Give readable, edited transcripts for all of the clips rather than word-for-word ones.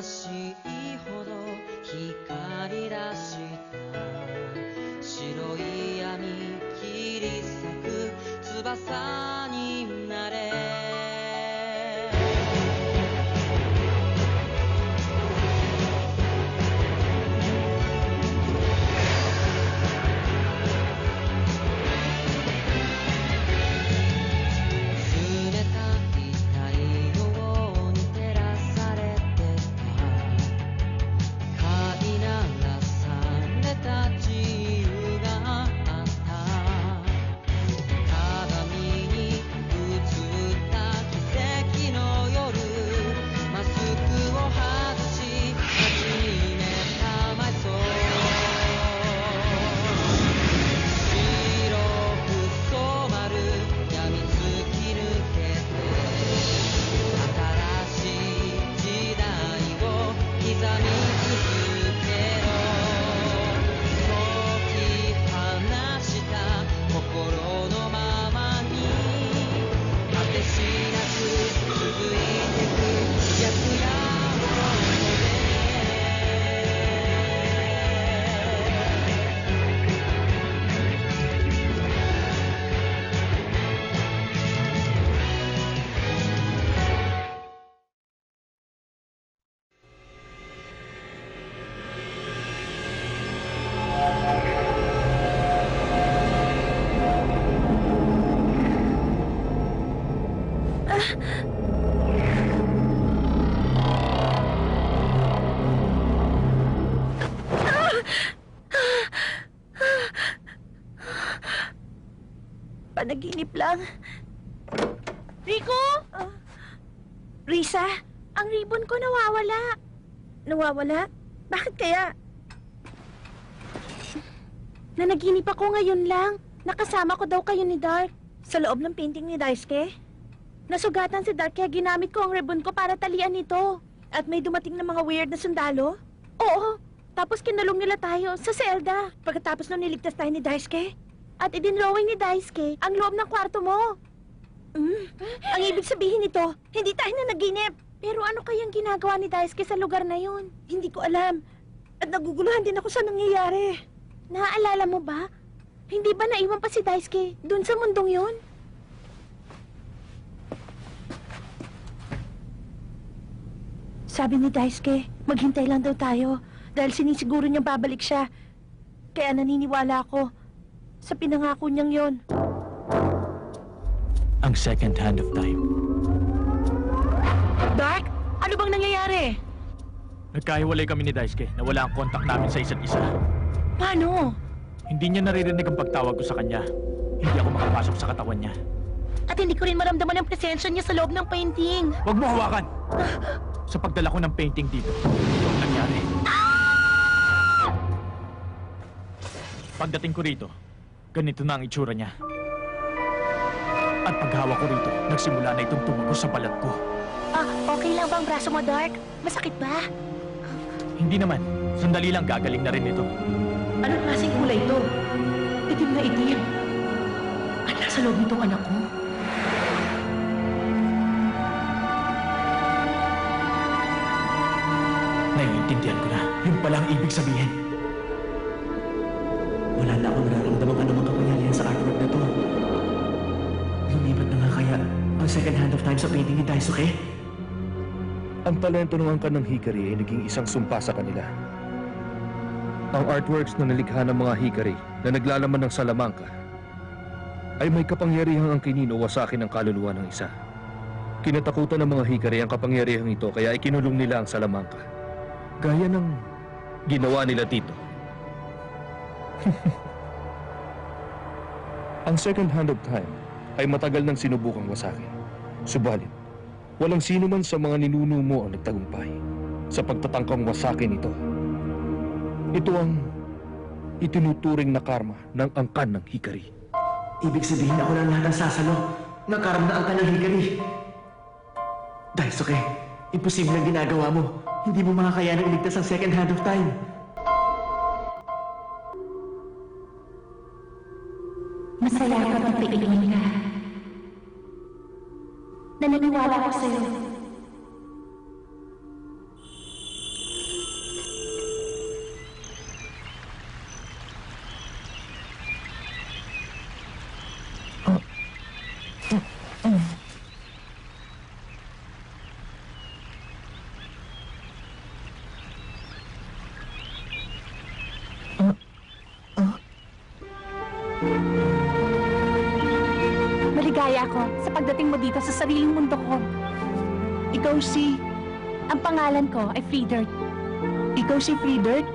しいほど光り出した白い闇切り裂く翼になれPanaginip lang. Rico? Risa, ang ribbon ko nawawala. Nawawala? Bakit kaya? Nanaginip ako ngayon lang. Nakasama ko daw kayo ni Dark sa loob ng painting ni Daisuke. Nasugatan si Dark kaya ginamit ko ang ribbon ko para talian ito. At may dumating na mga weird na sundalo. Oo, tapos kinalong nila tayo sa selda. Pagkatapos nung niligtas tayo ni Daisuke. At idinrawing ni Daisuke ang loob ng kwarto mo. Ang ibig sabihin nito, hindi tayo na naginip. Pero ano kayang ginagawa ni Daisuke sa lugar na yun? Hindi ko alam. At naguguluhan din ako sa nangyayari. Naaalala mo ba? Hindi ba naiwan pa si Daisuke dun sa mundong yun? Sabi ni Daisuke, maghintay lang daw tayo dahil sinisiguro niyang babalik siya. Kaya naniniwala ako sa pinangako niyang yon. Ang second hand of time. Dark, ano bang nangyayari? Nagkahiwalay kami ni Daisuke. Nawala ang kontak namin sa isa't isa. Paano? Hindi niya naririnig ang pagtawag ko sa kanya. Hindi ako makapasok sa katawan niya. At hindi ko rin maramdaman ang presensya niya sa loob ng painting. Huwag mo hawakan! Sa pagdala ko ng painting dito, ito ang nangyari. Pagdating ko rito, ganito na ang itsura niya. At paghawak ko rito, nagsimula na itong tumago sa balat ko. Okay lang bang braso mo, Dark? Masakit ba? Hindi naman. Sandali lang, gagaling na rin ito. Anong klaseng kulay ito? Itim na itim. At nasa loob nitong anak ko. Naiintindihan ko na. Yung pala ang ibig sabihin. Wala na akong nararamdamang anumang kapangyarihan sa artwork na to. Lumipat na nga kaya ang second hand of time sa painting ni Daisuke? Ang talento ng angkan ng Hikari ay naging isang sumpa sa kanila. Ang artworks na nalikha ng mga Hikari na naglalaman ng Salamanca ay may kapangyarihang angkinin o wasakin ang kaluluwa ng isa. Kinatakutan ng mga Hikari ang kapangyarihang ito kaya ikinulong nila ang Salamanca. Gaya ng ginawa nila dito. Ang second hand of time ay matagal nang sinubukang wasakin. Subalit, walang sino man sa mga ninuno mo ang nagtagumpay sa pagtatangkang wasakin ito. Ito ang itinuturing na karma ng angkan ng Hikari. Ibig sabihin ako lang lahat ang sasalo ng karma na angkan ng Hikari. Daisuke, imposible ang ginagawa mo. Hindi mo makakayanang iligtas ang second hand of time. Masaya ka pag naiiwan ka. Naniniwala ko sa'yo. masaya ako sa pagdating mo dito sa sariling mundo ko. Ikaw si... Ang pangalan ko ay Friedert. Ikaw si Friedert?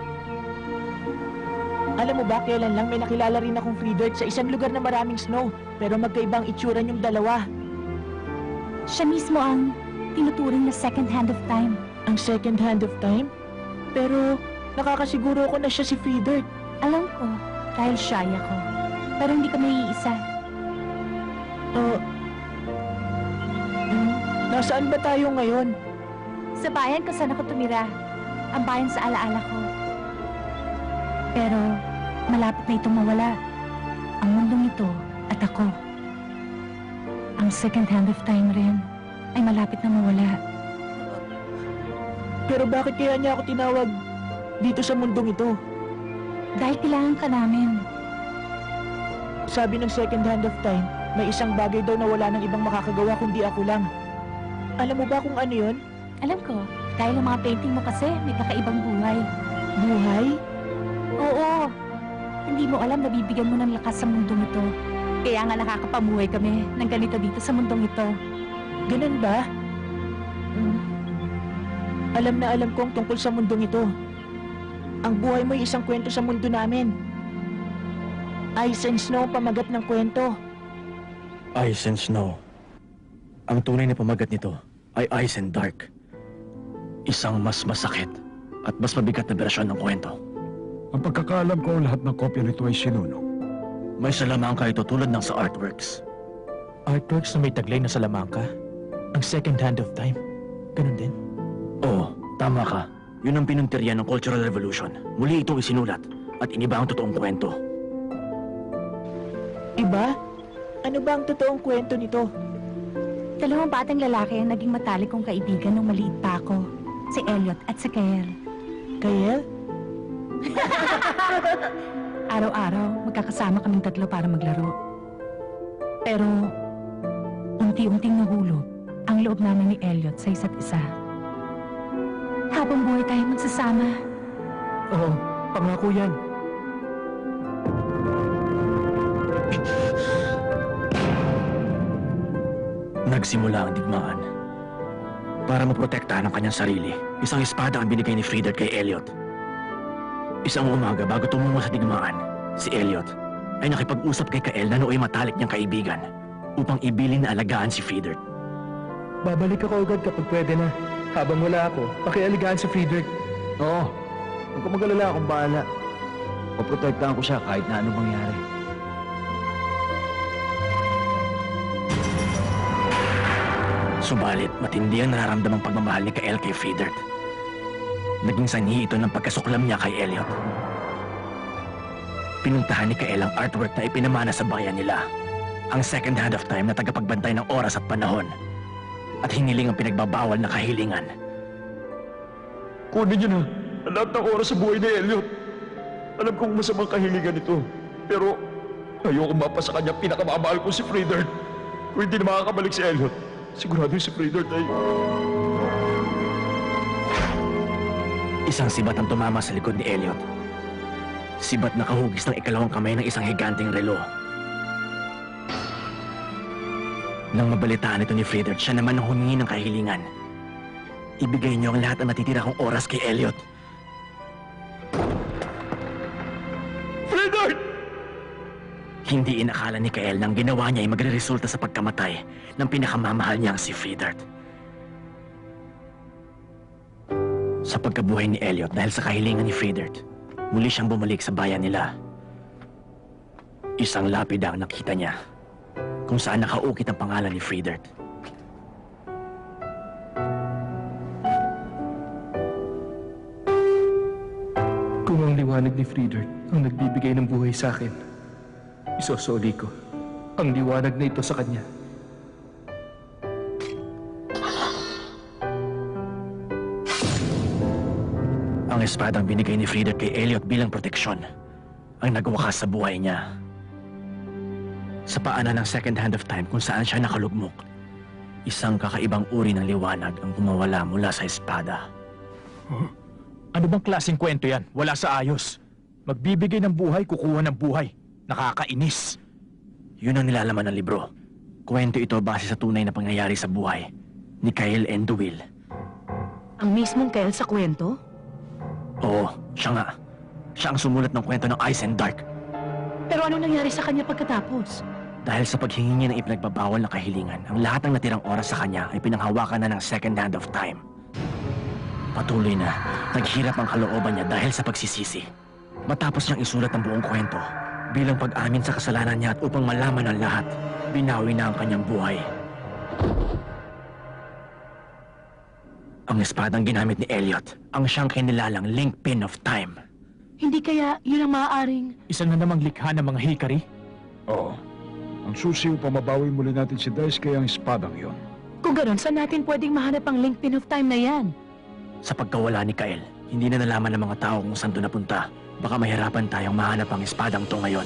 Alam mo ba, kailan lang may nakilala rin akong Friedert sa isang lugar na maraming snow, pero magkaibang itsura niyong dalawa. Siya mismo ang tinuturing na second hand of time. Ang second hand of time? Pero nakakasiguro ko na siya si Friedert. Alam ko, dahil shy ako. Pero hindi kami iisa. Nasaan ba tayo ngayon? Sa bayan kung saan ako tumira. Ang bayan sa alaala ko. Pero malapit na itong mawala. Ang mundong ito at ako. Ang second hand of time rin ay malapit na mawala. Pero bakit kaya niya ako tinawag dito sa mundong ito? Dahil kailangan ka namin. Sabi ng second hand of time, may isang bagay daw na wala ng ibang makakagawa kundi ako lang. Alam mo ba kung ano yun? Alam ko, dahil ang mga painting mo kasi may kakaibang buhay. Buhay? Oo. Hindi mo alam na bibigyan mo ng lakas sa mundong ito. Kaya nga nakakapamuhay kami ng ganito dito sa mundong ito. Ganun ba? Alam na alam ko ang tungkol sa mundong ito. Ang buhay mo ay isang kwento sa mundo namin. Ice and Snow ang pamagat ng kwento. Ice and Snow. Ang tunay na pamagat nito ay Ice and Dark. Isang mas masakit at mas mabigat na bersyon ng kwento. Ang pagkakaalam ko, lahat ng kopya nito ay sinunog. May salamangka ito tulad ng sa artworks. Artworks na may taglay na Salamanca? Ang second hand of time? Ganun din? Oo, tama ka. Yun ang pinuntirya ng Cultural Revolution. Muli itong isinulat at iniba ang totoong kwento. Iba? Ano ba ang totoong kwento nito? Dalawang batang lalaki ang naging matalik kong kaibigan nung maliit pa ako. Si Elliot at si Kael. Kael? Araw-araw, magkakasama kaming tatlo para maglaro. Pero, unti-unting nahulog ang loob namin ni Elliot sa isa't isa. Habang buhay tayong magsasama. Oo, pangako yan. Nagsimula ang digmaan. Para maprotektahan ang kanyang sarili, isang espada ang binigay ni Friedert kay Elliot. Isang umaga bago tumungo sa digmaan, si Elliot ay nakipag-usap kay Kael na nooy matalik niyang kaibigan upang ibilin na alagaan si Friedert. Babalik ako agad kapag pwede na. Habang wala ako, pakialigaan si Friedrich. Oo. Huwag ka mag-alala, akong bahala. Paprotektahan ko siya kahit na ano mangyari. Subalit, matindi ang nararamdamang pagmamahal ni Kael kay Friedert. Naging sanhi ito ng pagkasuklam niya kay Elliot. Pinuntahan ni Kael ang artwork na ipinamana sa bayan nila. Ang second hand of time na tagapagbantay ng oras at panahon. At hiniling ang pinagbabawal na kahilingan. Kunin niyo na ang lahat ng oras sa buhay ni Elliot. Alam kong masamang kahilingan ito. Pero ayoko mapa sa kanya pinakamamahal ko si Friedert. Kung hindi na makakabalik si Elliot, sigurado si Friedert ay... Isang sibat ang tumama sa likod ni Elliot. Sibat na kahugis ng ikalawang kamay ng isang higanting relo. Nang mabalitaan ito ni Friedert, siya naman ang humingi ng kahilingan. Ibigay niyo ang lahat ng natitira kong oras kay Elliot. Friedert! Hindi inakala ni Kael na ang ginawa niya ay magre-resulta sa pagkamatay ng pinakamamahal niyang si Friedert. Sa pagkabuhay ni Elliot dahil sa kahilingan ni Friedert, muli siyang bumalik sa bayan nila. Isang lapida ang nakita niya, kung saan nakaukit ang pangalan ni Friedert. Kung ang liwanag ni Friedert ang nagbibigay ng buhay sa akin, isosoli ko ang liwanag na ito sa kanya. Ang espadang binigay ni Friedert kay Elliot bilang proteksyon ang nagwakas sa buhay niya. Sa paanan ng second hand of time kung saan siya nakalugmok, isang kakaibang uri ng liwanag ang kumawala mula sa espada. Ano bang klaseng kwento yan? Wala sa ayos. Magbibigay ng buhay, kukuha ng buhay. Nakakainis. Yun ang nilalaman ng libro. Kwento ito base sa tunay na pangyayari sa buhay ni Kyle Enduil. Ang mismong Kyle sa kwento? Oo, siya nga. Siya ang sumulat ng kwento ng Ice and Dark. Pero ano nangyari sa kanya pagkatapos? Dahil sa paghingi niya ng ipinagbabawal na kahilingan, ang lahat ng natirang oras sa kanya ay pinanghawakan na ng second hand of time. Patuloy na, naghirap ang kalooban niya dahil sa pagsisisi. Matapos niyang isulat ang buong kwento, bilang pag-amin sa kasalanan niya at upang malaman ang lahat, binawi na ang kanyang buhay. Ang espadang ginamit ni Elliot, ang siyang kinilalang Linkpin of Time. Hindi kaya yun ang maaaring... Isa na namang likha ng mga hikari? Oo. Ang susi upang mabawi muli natin si Daisuke ang espadang yon. Kung gano'n, saan natin pwedeng mahanap ang Linkpin of Time na yan? Sa pagkawala ni Kyle, hindi na nalaman ng mga tao kung saan to napunta. Baka mahirapan tayong mahanap ang espadang to ngayon.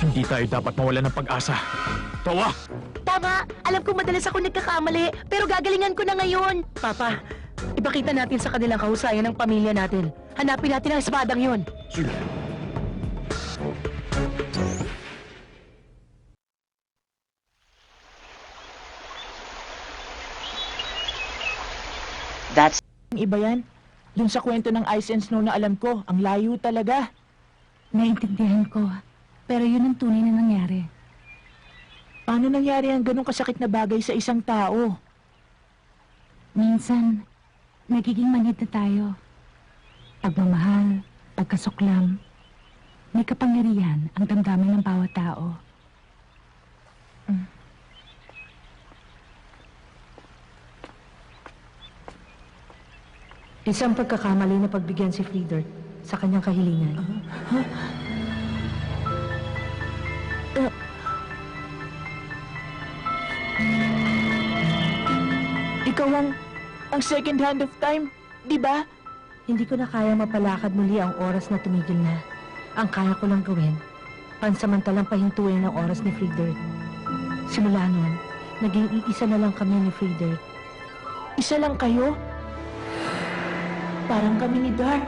Hindi tayo dapat mawala ng pag-asa. Towa! Tama! Alam kong madalas ako nagkakamali, pero gagalingan ko na ngayon. Papa, ipakita natin sa kanilang kahusayan ng pamilya natin. Hanapin natin ang espadang yon. Sige. That's Ang iba yan. Dun sa kwento ng Ice and Snow na alam ko, ang layo talaga. Naintindihan ko, pero yun ang tunay na nangyari. Paano nangyari ang ganong kasakit na bagay sa isang tao? Minsan, nagiging manhid na tayo. Pagmamahal, pagkasuklam, may kapangyarihan ang damdamin ng bawat tao. Isang pagkakamali na pagbigyan si Frieder sa kanyang kahilingan. Ikaw ang second hand of time, di ba? Hindi ko na kaya mapalakad muli ang oras na tumigil na. Ang kaya ko lang gawin, pansamantalang pahintuin ang oras ni Frieder. Simula noon, naging iisa na lang kami ni Frieder. Isa lang kayo? Parang kami ni Dark.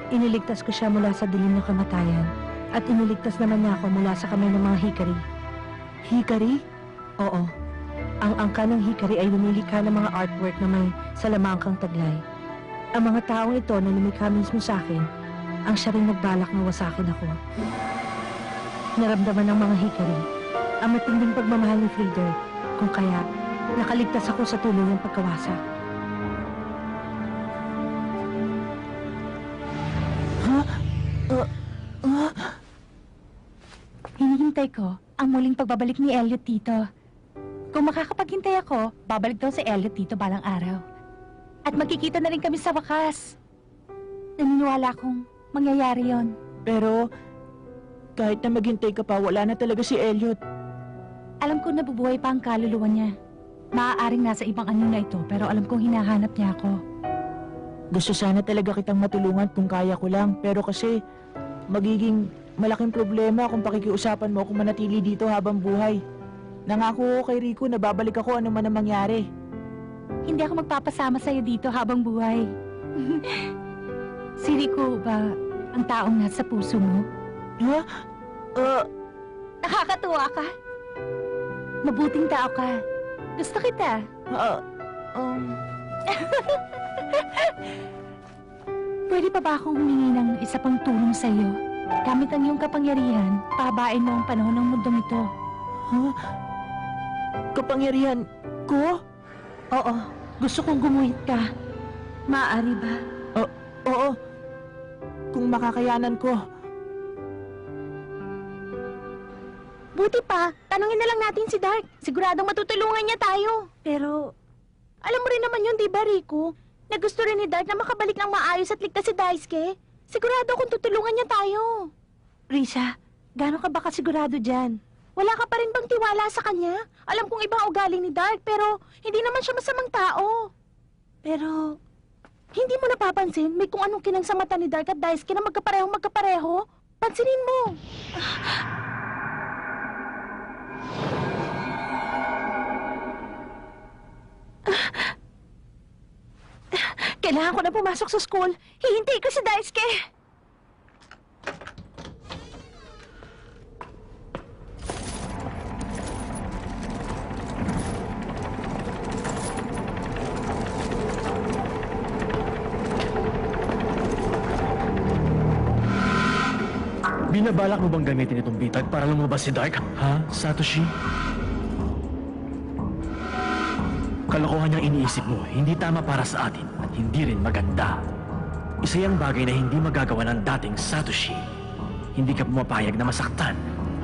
Iniligtas ko siya mula sa dilim ng kamatayan at iniligtas naman niya ako mula sa kamay ng mga hikari. Hikari? Oo. Ang angka ng hikari ay lumilikha ng mga artwork na may salamangkang taglay. Ang mga taong ito na lumikha mismo sa akin, ang siya rin nagbalak na wasakin ako. Naramdaman ng mga hikari ang matinding pagmamahal ni Frieder, kung kaya nakaligtas ako sa tuluyang pagkawasak. Hinihintay ko ang muling pagbabalik ni Elliot dito. Kung makakapaghintay ako, babalik daw si Elliot dito balang araw. At magkikita na rin kami sa wakas. Naniniwala akong mangyayari yon. Pero, kahit na maghintay ka pa, wala na talaga si Elliot. Alam ko nabubuhay pa ang kaluluwa niya. Maaaring nasa ibang anyo na ito, pero alam kong hinahanap niya ako. Gusto sana talaga kitang matulungan kung kaya ko lang. Pero kasi, magiging malaking problema kung pakikiusapan mo kung manatili dito habang buhay. Nangako ko kay Rico na babalik ako ano man ang mangyari. Hindi ako magpapasama sa'yo dito habang buhay. Si Rico ba ang taong nasa puso mo? Ha? Nakakatuwa ka. Mabuting tao ka. Gusto kita. Pwede pa ba akong humingi ng isa pang tulong sa'yo? Gamit ang iyong kapangyarihan, pahabain mo ang panahon ng mundong ito. Kapangyarihan ko? Oo, gusto kong gumuhit ka. Maaari ba? Oo. Kung makakayanan ko. Buti pa, tanungin na lang natin si Dark. Siguradong matutulungan niya tayo. Pero, alam mo rin naman yun, di ba, Rico? Na gusto rin ni Dark na makabalik ng maayos at ligtas si Daisuke. Sigurado kung tutulungan niya tayo. Risa, gaano ka ba kasigurado dyan? Wala ka pa rin bang tiwala sa kanya? Alam kong ibang ugali ni Dark, pero hindi naman siya masamang tao. Pero, hindi mo napapansin may kung anong kinang sa mata ni Dark at Daisuke na magkapareho? Pansinin mo. Kailangan ko na pumasok sa school. Hihintay ko si Daisuke. Binabalak mo bang gamitin itong bitag para lumabas si Dark? Ha, Satoshi? Kalokohan niyang iniisip mo, hindi tama para sa atin at hindi rin maganda. Isa yung bagay na hindi magagawa ng dating Satoshi. Hindi ka pumapayag na masaktan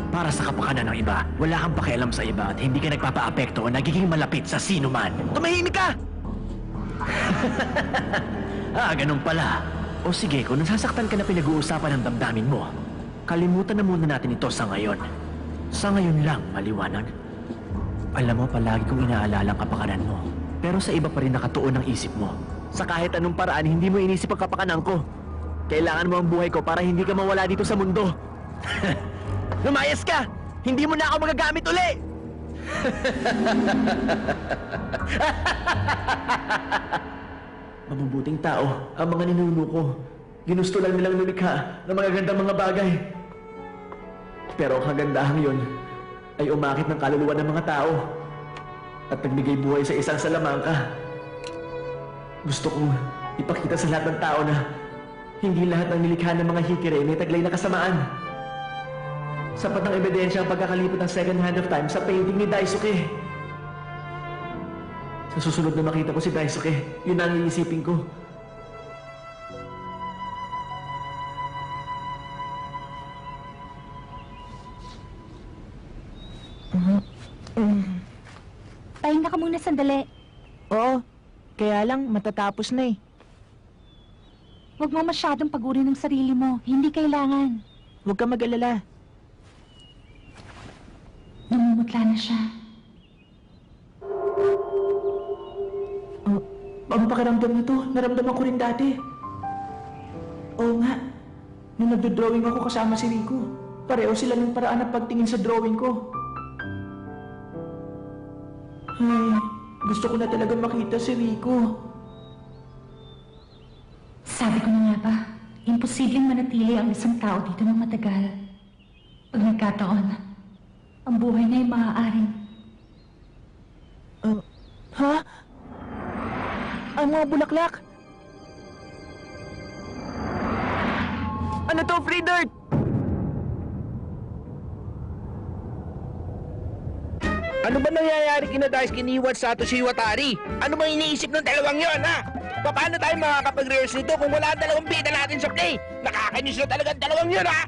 para sa kapakanan ng iba. Wala kang pakialam sa iba at hindi ka nagpapaapekto o nagiging malapit sa sino man. Tumahimik ka! Ganun pala. O sige, kung nasasaktan ka na pinag-uusapan ng damdamin mo, kalimutan na muna natin ito sa ngayon. Sa ngayon lang, maliwanag. Alam mo, palagi kong inaalala ang kapakanan mo. Pero sa iba pa rin nakatuon ang isip mo. Sa kahit anong paraan, hindi mo inisip ang kapakanan ko. Kailangan mo ang buhay ko para hindi ka mawala dito sa mundo. Lumayas ka! Hindi mo na ako magagamit uli! Mabubuting tao ang mga ninuno ko. Ginusto lang nilang lumikha ng mga gandang mga bagay. Pero ang kagandahan yun ay umakit ng kaluluwa ng mga tao at nagbigay buhay sa isang salamangka. Gusto kong ipakita sa lahat ng tao na hindi lahat ng nilikha ng mga hikire may taglay na kasamaan. Sapat ng ebidensya ang pagkakalipot ng second hand of time sa painting ni Daisuke. Sa susunod na makita ko si Daisuke, yun ang iisipin ko. Pahinga ka muna sandali. Oo, kaya lang matatapos na eh. Huwag mo masyadong pagurin ng sarili mo. Hindi kailangan. Huwag ka mag-alala. Namumutla na siya. Ang pakiramdam na to, naramdaman ko rin dati. Oo nga, nung nagdo-drawing ako kasama si Rico, pareho sila ng paraan ng pagtingin sa drawing ko. Ay, gusto ko na talaga makita si Rico. Sabi ko na nga ba, imposibleng manatili ang isang tao dito ng matagal. Pag nagkataon, ang buhay na ay maaaring. Ha? Ang mga bulaklak? Ano to, Free Dirt? Ano ba nangyayari kina Daisuke Niwa at Satoshi Watari? Ano ba iniisip ng dalawang yon, ha? Paano tayo makakapag-rehearse nito kung wala ang dalawang bida natin sa play? Nakakainis na talaga ang dalawang yon, ha?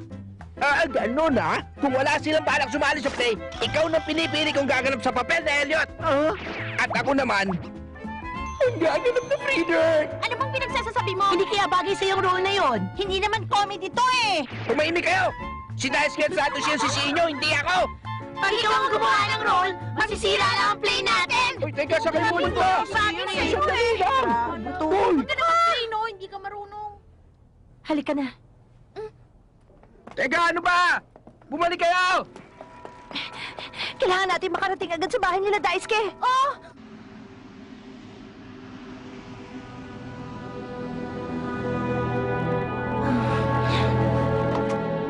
Gano'n, ha? Kung wala silang balak sumali sa play, ikaw nang pinipili kong gaganap sa papel na Elliot. At ako naman, ang gaganap na Free Dirt. Ano bang pinagsasasabi mo? Hindi kaya bagay sa yung role na yon. Hindi naman comedy to eh. Tumahimik kayo! Si Daisuke at Satoshi ang sisihin nyo, hindi ako! Pag ikaw ang gumawa ng role, masisira lang ang play natin. Uy, teka, sakay mo nito! Sabi na sa'yo eh. Uy! Sino? Hindi ka marunong. Halika na. Teka, ano ba? Bumalik kayo! Kailangan natin makarating agad sa bahay nila, Daisuke. Oh!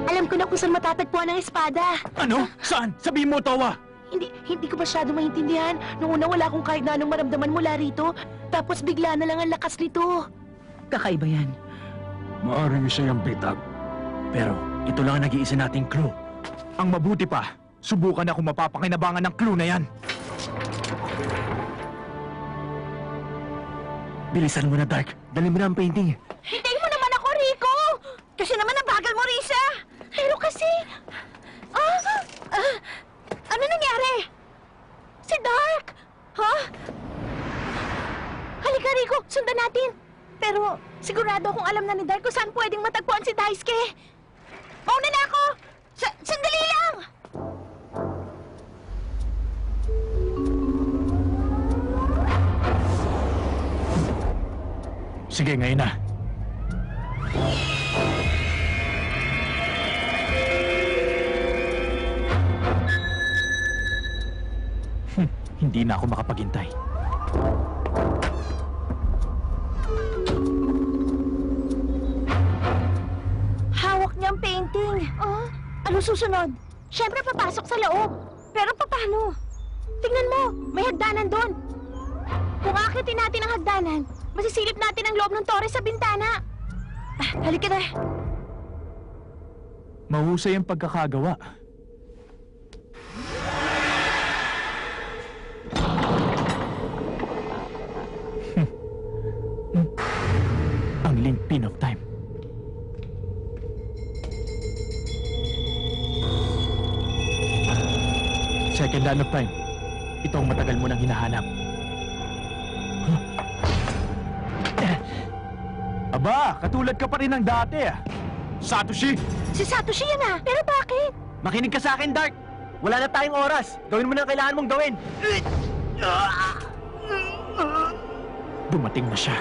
Alam ko na kung saan matatagpuan ang espada. Ano? Saan? Sabihin mo, Towa! Hindi ko masyado maintindihan. Noong una wala akong kahit na anong maramdaman mula rito. Tapos bigla na lang ang lakas nito. Kakaiba yan. Maaring isa yung bitag. Pero ito lang ang nag-iisa nating clue. Ang mabuti pa, subukan na kung mapapakinabangan ng clue na yan. Bilisan mo na, Dark. Dali mo na ang painting. Hintayin mo naman ako, Rico! Kasi naman ang bagal mo, Risa! Pero kasi... ano nangyari? Si Dark! Ha? Halika, Rico! Sundan natin! Pero sigurado akong alam na ni Dark kung saan pwedeng matagpuan si Daisuke. Mauna na ako! Sandali lang! Sige, ngayon na. Hindi na ako makapaghintay. Hawak niya ang painting. Oh? Ano susunod? Siyempre papasok sa loob. Pero paano? Tingnan mo, may hagdanan doon. Kung akitin natin ang hagdanan, masisilip natin ang loob ng tore sa bintana. Halika na. Mahusay ang pagkakagawa. Ang limpin of time. Second hand of time. Ito ang matagal mo nang hinahanap. Aba, katulad ka pa rin ng dati ah. Satoshi! Si Satoshi yan ah! Pero bakit? Makinig ka sa akin, Dark! Wala na tayong oras! Gawin mo na ang kailangan mong gawin! Dumating na siya.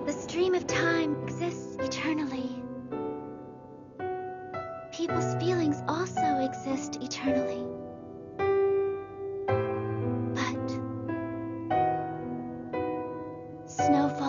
The stream of time exists eternally. People's feelings also exist eternally. But snowfall